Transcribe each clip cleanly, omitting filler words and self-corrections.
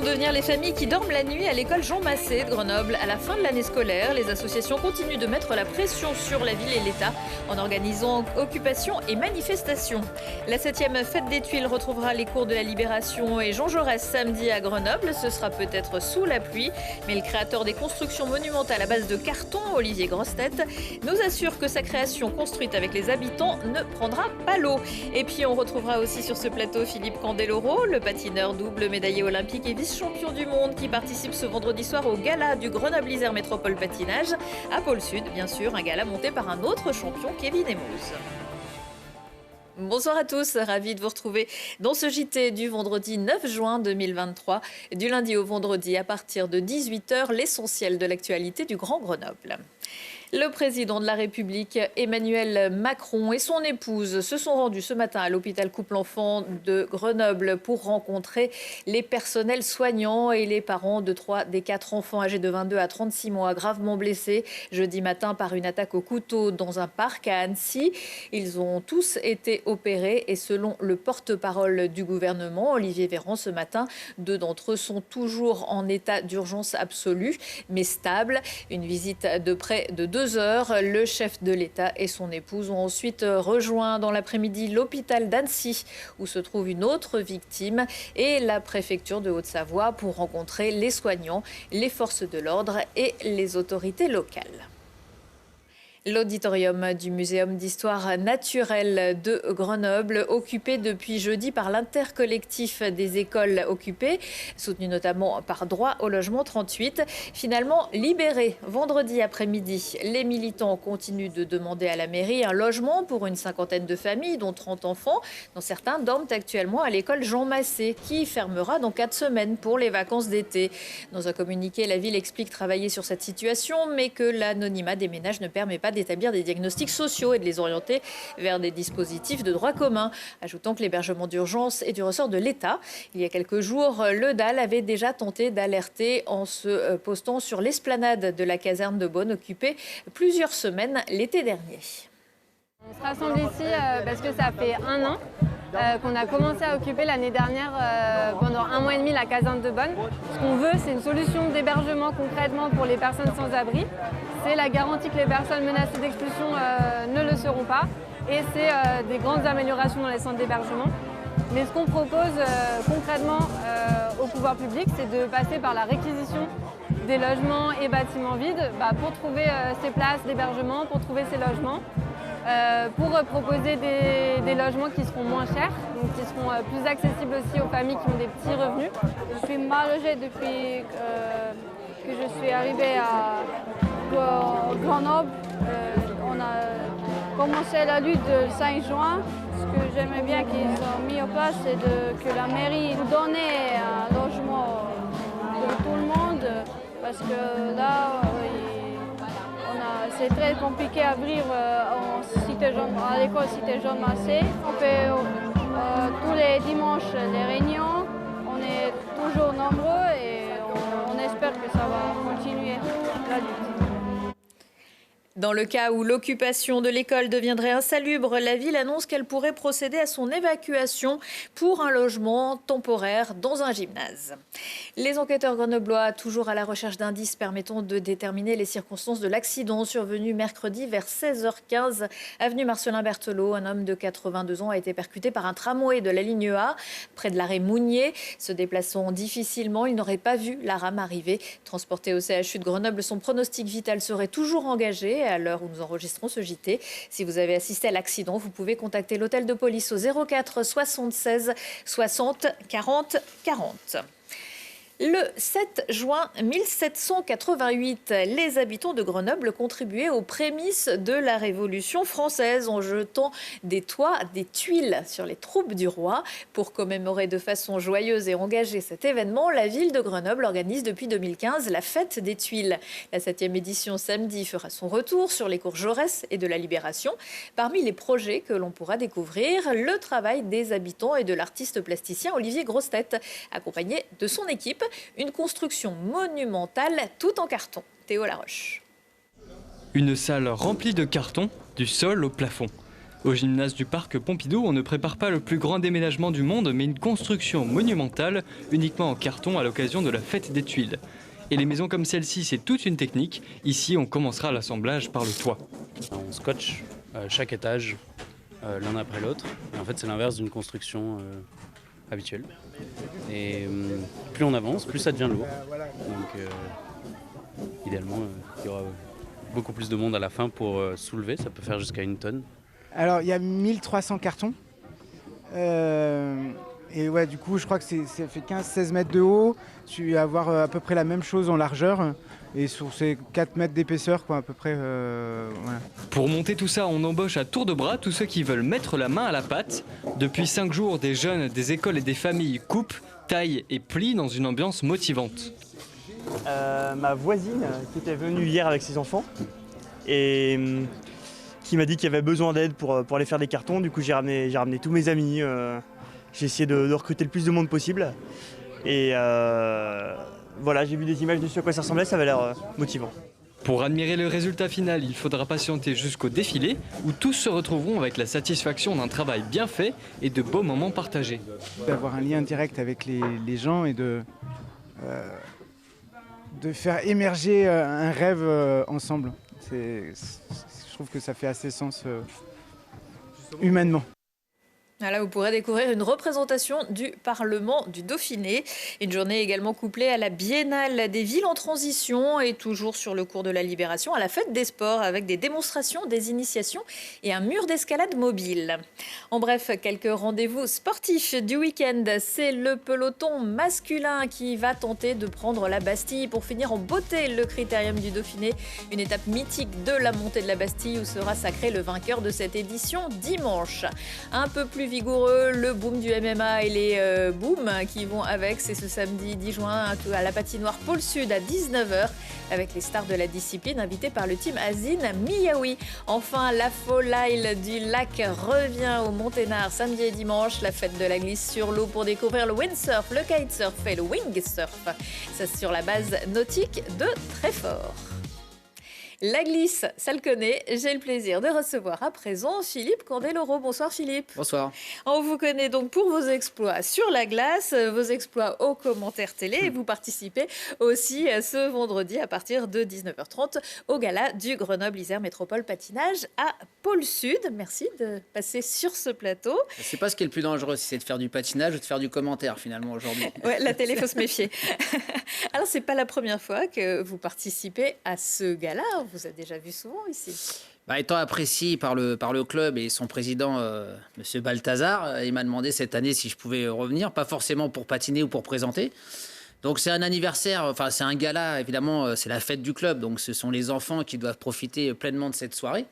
devenir les familles qui dorment la nuit à l'école Jean Massé de Grenoble? À la fin de l'année scolaire, les associations continuent de mettre la pression sur la ville et l'État en organisant occupations et manifestations. La 7e fête des Tuiles retrouvera les cours de la Libération et Jean Jaurès samedi à Grenoble. Ce sera peut-être sous la pluie, mais le créateur des constructions monumentales à base de carton, Olivier Grossetête, nous assure que sa création construite avec les habitants ne prendra pas l'eau. Et puis on retrouvera aussi sur ce plateau Philippe Candeloro, le patineur double médaillé olympique et vice-champion du monde qui participe ce vendredi soir au gala du Grenoble-Isère Métropole Patinage. À Pôle Sud, bien sûr, un gala monté par un autre champion, Kevin Emos. Bonsoir à tous, ravi de vous retrouver dans ce JT du vendredi 9 juin 2023. Du lundi au vendredi à partir de 18h, l'essentiel de l'actualité du Grand Grenoble. Le président de la République, Emmanuel Macron, et son épouse se sont rendus ce matin à l'hôpital Couple-Enfants de Grenoble pour rencontrer les personnels soignants et les parents de 3 des 4 enfants âgés de 22 à 36 mois gravement blessés jeudi matin par une attaque au couteau dans un parc à Annecy. Ils ont tous été opérés et selon le porte-parole du gouvernement, Olivier Véran, ce matin, 2 d'entre eux sont toujours en état d'urgence absolue mais stable. Une visite de près de 2 heures. Le chef de l'État et son épouse ont ensuite rejoint dans l'après-midi l'hôpital d'Annecy où se trouve une autre victime et la préfecture de Haute-Savoie pour rencontrer les soignants, les forces de l'ordre et les autorités locales. L'auditorium du Muséum d'histoire naturelle de Grenoble, occupé depuis jeudi par l'intercollectif des écoles occupées, soutenu notamment par Droit au logement 38, finalement libéré vendredi après-midi. Les militants continuent de demander à la mairie un logement pour une 50aine de familles, dont 30 enfants, dont certains dorment actuellement à l'école Jean Massé, qui fermera dans 4 semaines pour les vacances d'été. Dans un communiqué, la ville explique travailler sur cette situation, mais que l'anonymat des ménages ne permet pas d'établir des diagnostics sociaux et de les orienter vers des dispositifs de droit commun, ajoutant que l'hébergement d'urgence est du ressort de l'État. Il y a quelques jours, le DAL avait déjà tenté d'alerter en se postant sur l'esplanade de la caserne de Beaune, occupée plusieurs semaines l'été dernier. On se rassemble ici parce que ça fait 1 an qu'on a commencé à occuper l'année dernière pendant 1 mois et demi la caserne de Beaune. Ce qu'on veut, c'est une solution d'hébergement concrètement pour les personnes sans abri. C'est la garantie que les personnes menacées d'expulsion ne le seront pas. Et c'est des grandes améliorations dans les centres d'hébergement. Mais ce qu'on propose concrètement au pouvoir public, c'est de passer par la réquisition des logements et bâtiments vides pour trouver ces places d'hébergement, pour trouver ces logements. Pour proposer des logements qui seront moins chers, donc qui seront plus accessibles aussi aux familles qui ont des petits revenus. Je suis mal logée depuis que je suis arrivée à Grenoble. On a commencé la lutte le 5 juin. Ce que j'aimerais bien qu'ils ont mis en place, c'est que la mairie nous donnait un logement pour tout le monde, parce que là, c'est très compliqué à vivre à l'école Cité Jean Massé. On fait tous les dimanches les réunions, on est toujours nombreux et on espère que ça va continuer la lutte. Dans le cas où l'occupation de l'école deviendrait insalubre, la ville annonce qu'elle pourrait procéder à son évacuation pour un logement temporaire dans un gymnase. Les enquêteurs grenoblois, toujours à la recherche d'indices permettant de déterminer les circonstances de l'accident survenu mercredi vers 16h15, avenue Marcelin Berthelot. Un homme de 82 ans a été percuté par un tramway de la ligne A, près de l'arrêt Mounier. Se déplaçant difficilement, il n'aurait pas vu la rame arriver. Transporté au CHU de Grenoble, son pronostic vital serait toujours engagé à l'heure où nous enregistrons ce JT. Si vous avez assisté à l'accident, vous pouvez contacter l'hôtel de police au 04 76 60 40 40. Le 7 juin 1788, les habitants de Grenoble contribuaient aux prémices de la Révolution française en jetant des toits, des tuiles sur les troupes du roi. Pour commémorer de façon joyeuse et engagée cet événement, la ville de Grenoble organise depuis 2015 la fête des tuiles. La 7e édition samedi fera son retour sur les cours Jaurès et de la Libération. Parmi les projets que l'on pourra découvrir, le travail des habitants et de l'artiste plasticien Olivier Grossetête, accompagné de son équipe. Une construction monumentale tout en carton. Théo Laroche. Une salle remplie de carton, du sol au plafond. Au gymnase du parc Pompidou, on ne prépare pas le plus grand déménagement du monde, mais une construction monumentale, uniquement en carton à l'occasion de la fête des Tuiles. Et les maisons comme celle-ci, c'est toute une technique. Ici, on commencera l'assemblage par le toit. On scotche chaque étage l'un après l'autre. Et en fait, c'est l'inverse d'une construction habituelle. Et plus on avance, plus ça devient lourd. Donc, idéalement, il y aura beaucoup plus de monde à la fin pour soulever. Ça peut faire jusqu'à 1 tonne. Alors, il y a 1300 cartons. Et ouais, du coup, je crois que ça fait 15-16 mètres de haut. Tu vas avoir à peu près la même chose en largeur. Et sur ces 4 mètres d'épaisseur, quoi, à peu près. Voilà. Pour monter tout ça, on embauche à tour de bras tous ceux qui veulent mettre la main à la pâte. Depuis 5 jours, des jeunes, des écoles et des familles coupent, taillent et plient dans une ambiance motivante. Ma voisine qui était venue hier avec ses enfants et qui m'a dit qu'il y avait besoin d'aide pour aller faire des cartons. Du coup, j'ai ramené tous mes amis. J'ai essayé de recruter le plus de monde possible. Et voilà, j'ai vu des images dessus à quoi ça ressemblait, ça avait l'air motivant. Pour admirer le résultat final, il faudra patienter jusqu'au défilé où tous se retrouveront avec la satisfaction d'un travail bien fait et de beaux moments partagés. D'avoir un lien direct avec les gens et de faire émerger un rêve ensemble. Je trouve que ça fait assez sens humainement. Là, vous pourrez découvrir une représentation du Parlement du Dauphiné. Une journée également couplée à la Biennale des villes en transition et toujours sur le cours de la Libération à la fête des sports avec des démonstrations, des initiations et un mur d'escalade mobile. En bref, quelques rendez-vous sportifs du week-end. C'est le peloton masculin qui va tenter de prendre la Bastille pour finir en beauté le Critérium du Dauphiné. Une étape mythique de la montée de la Bastille où sera sacré le vainqueur de cette édition dimanche. Un peu plus vigoureux, le boom du MMA et les booms qui vont avec. C'est ce samedi 10 juin à la patinoire Pôle Sud à 19h avec les stars de la discipline invitées par le team Azine Miyaoui. Enfin, la Fall Isle du lac revient au Monténard samedi et dimanche. La fête de la glisse sur l'eau pour découvrir le windsurf, le kitesurf et le wingsurf. Ça sur la base nautique de Treffort. La glisse, ça le connaît. J'ai le plaisir de recevoir à présent Philippe Candeloro. Bonsoir Philippe. Bonsoir. On vous connaît donc pour vos exploits sur la glace, vos exploits aux commentaires télé. Et vous participez aussi ce vendredi à partir de 19h30 au gala du Grenoble-Isère Métropole Patinage à Pôle Sud. Merci de passer sur ce plateau. C'est pas ce qui est le plus dangereux, si c'est de faire du patinage ou de faire du commentaire finalement aujourd'hui. Ouais, la télé, faut se méfier. Alors, c'est pas la première fois que vous participez à ce gala. On vous a déjà vu souvent ici. Étant apprécié par le club et son président, Monsieur Balthazar, il m'a demandé cette année si je pouvais revenir, pas forcément pour patiner ou pour présenter. Donc c'est un anniversaire, enfin c'est un gala, évidemment, c'est la fête du club, donc ce sont les enfants qui doivent profiter pleinement de cette soirée.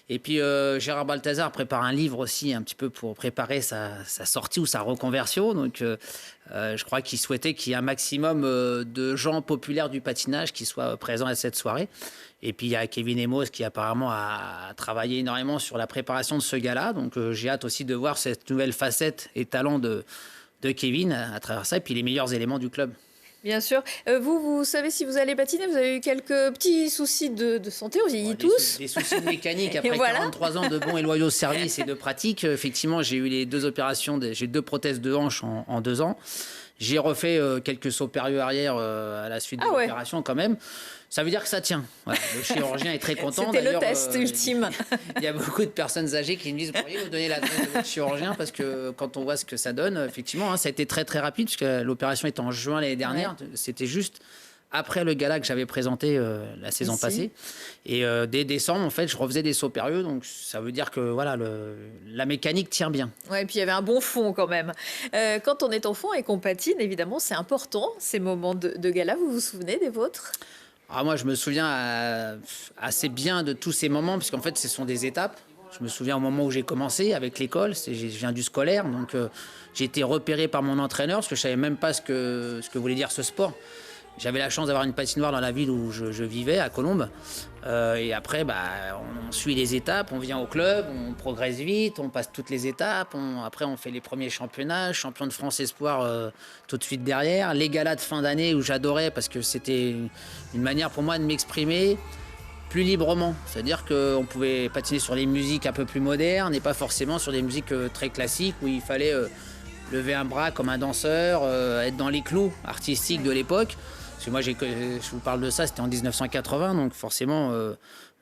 Et puis Gérard Balthazar prépare un livre aussi un petit peu pour préparer sa sortie ou sa reconversion. Donc je crois qu'il souhaitait qu'il y ait un maximum de gens populaires du patinage qui soient présents à cette soirée. Et puis il y a Kevin Emos qui apparemment a travaillé énormément sur la préparation de ce gala. Donc j'ai hâte aussi de voir cette nouvelle facette et talent de Kevin à travers ça. Et puis les meilleurs éléments du club. Bien sûr. Vous savez si vous allez patiner, vous avez eu quelques petits soucis de santé, on vieillit tous. Des soucis de mécanique après voilà. 43 ans de bons et loyaux services et de pratique. Effectivement, j'ai eu les 2 opérations, j'ai 2 prothèses de hanche en 2 ans. J'ai refait quelques sauts périlleux arrière à la suite de l'opération quand même. Ça veut dire que ça tient. Voilà, le chirurgien est très content. C'était le test ultime. Il y a beaucoup de personnes âgées qui me disent « Pourriez-vous donner l'adresse de votre chirurgien ?» Parce que quand on voit ce que ça donne, effectivement, ça a été très très rapide puisque l'opération était en juin l'année dernière. Ouais. C'était juste après le gala que j'avais présenté la saison passée. Et dès décembre, en fait, je refaisais des sauts périlleux. Donc ça veut dire que voilà, la mécanique tient bien. Ouais, et puis il y avait un bon fond quand même. Quand on est enfant et qu'on patine, évidemment, c'est important ces moments de gala. Vous vous souvenez des vôtres ? Moi, je me souviens assez bien de tous ces moments, parce qu'en fait, ce sont des étapes. Je me souviens au moment où j'ai commencé avec l'école, je viens du scolaire, donc j'ai été repéré par mon entraîneur, parce que je ne savais même pas ce que voulait dire ce sport. J'avais la chance d'avoir une patinoire dans la ville où je vivais, à Colombes. Et après, on suit les étapes, on vient au club, on progresse vite, on passe toutes les étapes. Après, on fait les premiers championnats, champion de France Espoir tout de suite derrière. Les galas de fin d'année où j'adorais parce que c'était une manière pour moi de m'exprimer plus librement. C'est-à-dire qu'on pouvait patiner sur les musiques un peu plus modernes et pas forcément sur des musiques très classiques où il fallait lever un bras comme un danseur, être dans les clous artistiques de l'époque. Parce que moi, je vous parle de ça, c'était en 1980, donc forcément,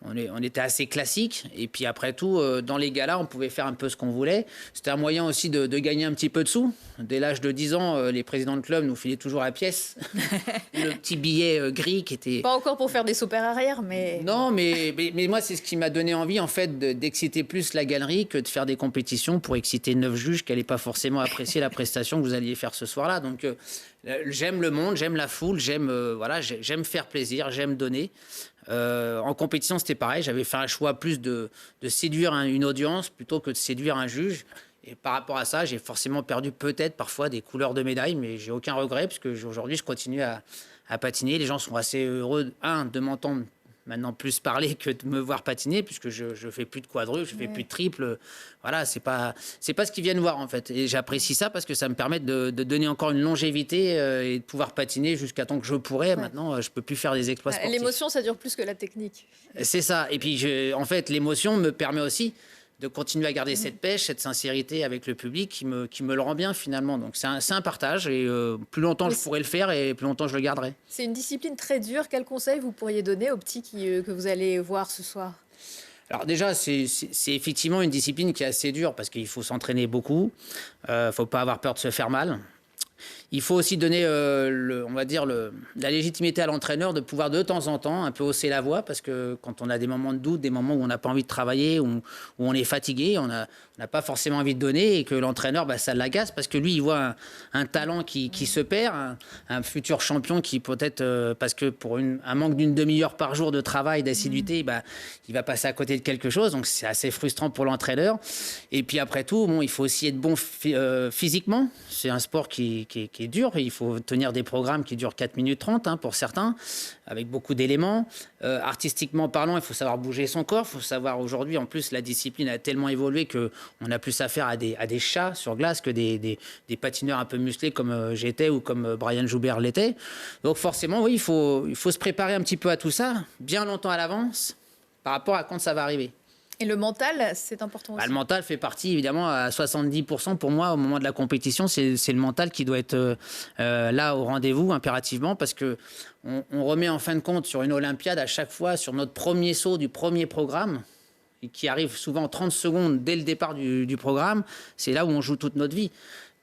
on était assez classique. Et puis après tout, dans les galas, on pouvait faire un peu ce qu'on voulait. C'était un moyen aussi de gagner un petit peu de sous. Dès l'âge de 10 ans, les présidents de club nous filaient toujours la pièce. Le petit billet gris qui était... Pas encore pour faire des sauts arrière, mais... Non, mais moi, c'est ce qui m'a donné envie, en fait, d'exciter plus la galerie que de faire des compétitions pour exciter 9 juges qui n'allaient pas forcément apprécier la prestation que vous alliez faire ce soir-là. Donc, j'aime le monde, j'aime la foule, j'aime faire plaisir, j'aime donner. En compétition, c'était pareil. J'avais fait un choix plus de séduire une audience plutôt que de séduire un juge. Et par rapport à ça, j'ai forcément perdu peut-être parfois des couleurs de médaille, mais j'ai aucun regret parce que aujourd'hui, je continue à patiner. Les gens sont assez heureux, de m'entendre maintenant plus parler que de me voir patiner, puisque je fais plus de quadruple, je fais plus de triple. Voilà, c'est pas ce qu'ils viennent voir en fait. Et j'apprécie ça parce que ça me permet de donner encore une longévité et de pouvoir patiner jusqu'à temps que je pourrais. Maintenant, je peux plus faire des exploits sportifs. L'émotion, ça dure plus que la technique. C'est ça. Et puis, en fait, l'émotion me permet aussi de continuer à garder cette pêche, cette sincérité avec le public qui me le rend bien finalement. Donc c'est un partage et plus longtemps je pourrais le faire et plus longtemps je le garderai. C'est une discipline très dure. Quel conseil vous pourriez donner aux petits que vous allez voir ce soir ? Alors déjà, c'est effectivement une discipline qui est assez dure parce qu'il faut s'entraîner beaucoup. Faut pas avoir peur de se faire mal. Il faut aussi donner, la légitimité à l'entraîneur de pouvoir de temps en temps un peu hausser la voix parce que quand on a des moments de doute, des moments où on n'a pas envie de travailler, où on est fatigué, on n'a pas forcément envie de donner et que l'entraîneur, ça l'agace parce que lui, il voit un talent qui se perd, un futur champion qui peut-être, parce que pour un manque d'une demi-heure par jour de travail, d'assiduité, il va passer à côté de quelque chose. Donc c'est assez frustrant pour l'entraîneur. Et puis après tout, il faut aussi être bon physiquement. C'est un sport qui est dur. Il faut tenir des programmes qui durent 4 minutes 30 pour certains, avec beaucoup d'éléments. Artistiquement parlant, il faut savoir bouger son corps. Il faut savoir aujourd'hui, en plus, la discipline a tellement évolué qu'on a plus affaire à des chats sur glace que des patineurs un peu musclés comme j'étais ou comme Brian Joubert l'était. Donc forcément, oui, il faut se préparer un petit peu à tout ça, bien longtemps à l'avance, par rapport à quand ça va arriver. Et le mental, c'est important aussi. Le mental fait partie, évidemment, à 70% pour moi, au moment de la compétition. C'est le mental qui doit être là, au rendez-vous, impérativement, parce qu'on remet en fin de compte sur une Olympiade, à chaque fois, sur notre premier saut du premier programme, qui arrive souvent 30 secondes dès le départ du programme. C'est là où on joue toute notre vie.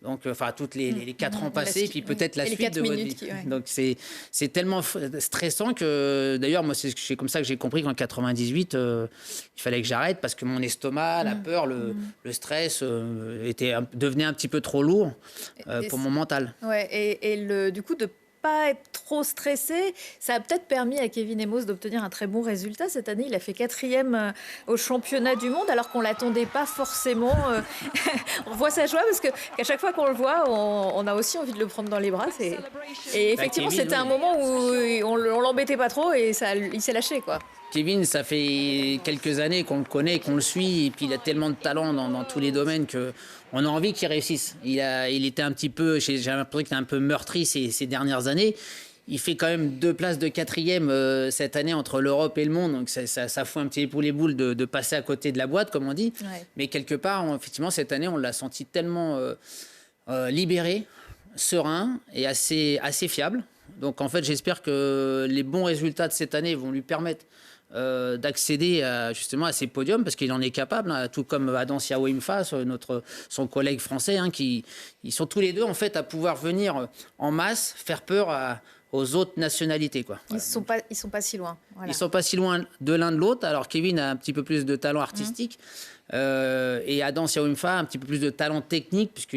Donc, toutes les 4 ans passés, puis peut-être la suite de votre vie. Donc, c'est tellement stressant que, d'ailleurs, moi, c'est comme ça que j'ai compris qu'en 98, il fallait que j'arrête parce que mon estomac, la peur, le stress devenait un petit peu trop lourd pour mon mental. Ouais, et du coup, de pas être trop stressé, ça a peut-être permis à Kevin Emos d'obtenir un très bon résultat. Cette année, il a fait 4e au championnat du monde, alors qu'on ne l'attendait pas forcément. On voit sa joie, parce qu'à chaque fois qu'on le voit, on a aussi envie de le prendre dans les bras. Et effectivement, Kevin, c'était un moment où on l'embêtait pas trop et il s'est lâché, quoi. Kevin, ça fait quelques années qu'on le connaît, qu'on le suit, et puis il a tellement de talent dans tous les domaines qu'on a envie qu'il réussisse. Il était un petit peu, j'ai l'impression qu'il était un peu meurtri ces dernières années. Il fait quand même 2 places de 4e cette année entre l'Europe et le monde, donc ça fout un petit peu les boules de passer à côté de la boîte, comme on dit. Ouais. Mais quelque part, effectivement, cette année, on l'a senti tellement libéré, serein et assez fiable. Donc en fait, j'espère que les bons résultats de cette année vont lui permettre d'accéder justement à ces podiums parce qu'il en est capable, tout comme Adam Siawo-Imfa, son collègue français, ils sont tous les deux en fait à pouvoir venir en masse faire peur aux autres nationalités, quoi. Ils sont pas si loin. Voilà. Ils sont pas si loin de l'un de l'autre. Alors Kevin a un petit peu plus de talent artistique et Adam Siawo-Imfa un petit peu plus de talent technique puisque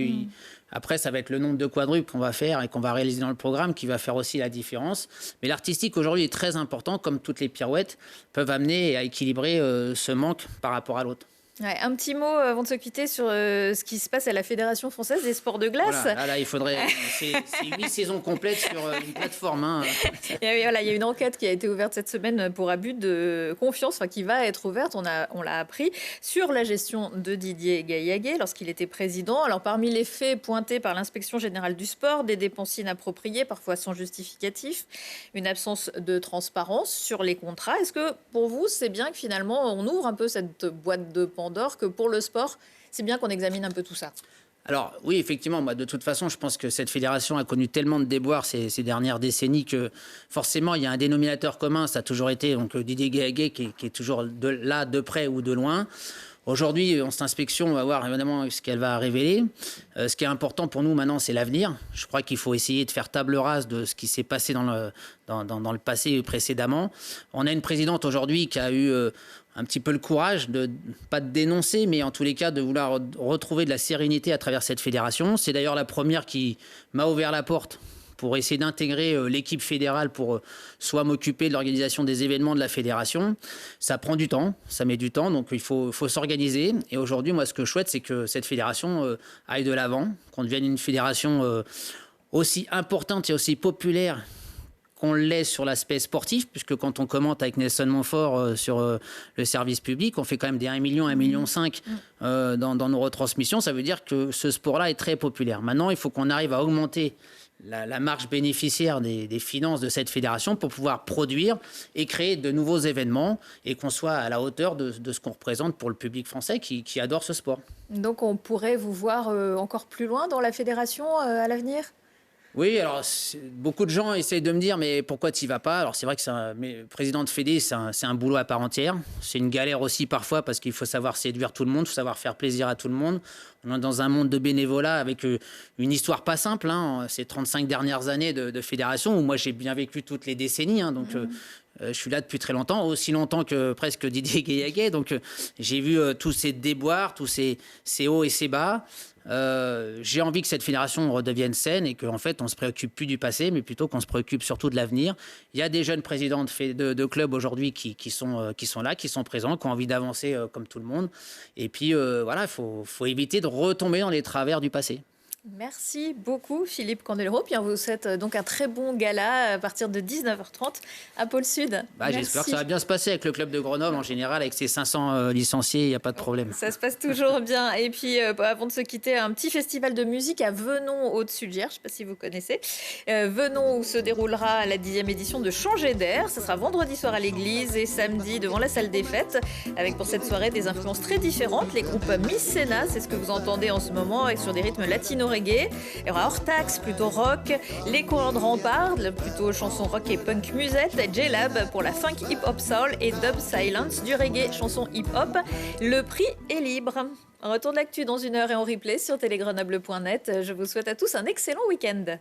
après, ça va être le nombre de quadruples qu'on va faire et qu'on va réaliser dans le programme qui va faire aussi la différence. Mais l'artistique, aujourd'hui, est très important, comme toutes les pirouettes peuvent amener à équilibrer ce manque par rapport à l'autre. Ouais, un petit mot avant de se quitter sur ce qui se passe à la Fédération française des sports de glace. Voilà, là, il faudrait. C'est 8 saisons complètes sur une plateforme. Hein. Et voilà, il y a une enquête qui a été ouverte cette semaine pour abus de confiance, enfin qui va être ouverte, on l'a appris, sur la gestion de Didier Gaillaguet lorsqu'il était président. Alors parmi les faits pointés par l'inspection générale du sport, des dépenses inappropriées, parfois sans justificatif, une absence de transparence sur les contrats. Est-ce que pour vous, c'est bien que finalement on ouvre un peu cette boîte de Pandore, que pour le sport, c'est bien qu'on examine un peu tout ça? Alors oui, effectivement, moi, de toute façon, je pense que cette fédération a connu tellement de déboires ces dernières décennies que forcément, il y a un dénominateur commun. Ça a toujours été donc, Didier Gaillaguet qui est toujours là, de près ou de loin. Aujourd'hui, cette inspection, on va voir évidemment ce qu'elle va révéler. Ce qui est important pour nous maintenant, c'est l'avenir. Je crois qu'il faut essayer de faire table rase de ce qui s'est passé dans le passé précédemment. On a une présidente aujourd'hui qui a eu un petit peu le courage pas de dénoncer, mais en tous les cas de vouloir retrouver de la sérénité à travers cette fédération. C'est d'ailleurs la première qui m'a ouvert la porte pour essayer d'intégrer l'équipe fédérale pour soit m'occuper de l'organisation des événements de la fédération. Ça prend du temps, ça met du temps, donc il faut s'organiser. Et aujourd'hui, moi, ce que je souhaite, c'est que cette fédération aille de l'avant, qu'on devienne une fédération aussi importante et aussi populaire qu'on l'est sur l'aspect sportif, puisque quand on commente avec Nelson Montfort sur le service public, on fait quand même des 1 million, 1,5 million dans nos retransmissions. Ça veut dire que ce sport-là est très populaire. Maintenant, il faut qu'on arrive à augmenter la marge bénéficiaire des finances de cette fédération pour pouvoir produire et créer de nouveaux événements et qu'on soit à la hauteur de ce qu'on représente pour le public français qui adore ce sport. Donc on pourrait vous voir encore plus loin dans la fédération à l'avenir ? Oui, alors beaucoup de gens essayent de me dire mais pourquoi tu n'y vas pas? Alors c'est vrai que président de Fédé, c'est un boulot à part entière. C'est une galère aussi parfois parce qu'il faut savoir séduire tout le monde, il faut savoir faire plaisir à tout le monde. On est dans un monde de bénévolat avec une histoire pas simple. Hein. Ces 35 dernières années de fédération où moi j'ai bien vécu toutes les décennies. Hein, donc je suis là depuis très longtemps, aussi longtemps que presque Didier Gaillaguet. Donc j'ai vu tous ces déboires, tous ces hauts et ces bas. J'ai envie que cette fédération redevienne saine et qu'en fait on se préoccupe plus du passé mais plutôt qu'on se préoccupe surtout de l'avenir. Il y a des jeunes présidents de clubs aujourd'hui qui sont là, qui sont présents, qui ont envie d'avancer comme tout le monde. Et puis voilà, il faut éviter de retomber dans les travers du passé. Merci beaucoup Philippe Candelero. Puis on vous souhaite donc un très bon gala à partir de 19h30 à Pôle Sud. J'espère que ça va bien se passer avec le club de Grenoble en général, avec ses 500 licenciés, il n'y a pas de problème. Ça se passe toujours bien. Et puis avant de se quitter, un petit festival de musique à Venon au-dessus de Gers, je ne sais pas si vous connaissez. Venon où se déroulera la 10e édition de Changer d'air. Ce sera vendredi soir à l'église et samedi devant la salle des fêtes. Avec pour cette soirée des influences très différentes. Les groupes Mycéna, c'est ce que vous entendez en ce moment, et sur des rythmes latino-reggae. Il y aura Hortax, plutôt rock, Les Courants de Rempart, plutôt chanson rock et punk musette, J-Lab pour la funk hip-hop soul et Dub Silence, du reggae chanson hip-hop. Le prix est libre. Retour de l'actu dans 1 heure et en replay sur télégrenoble.net. Je vous souhaite à tous un excellent week-end.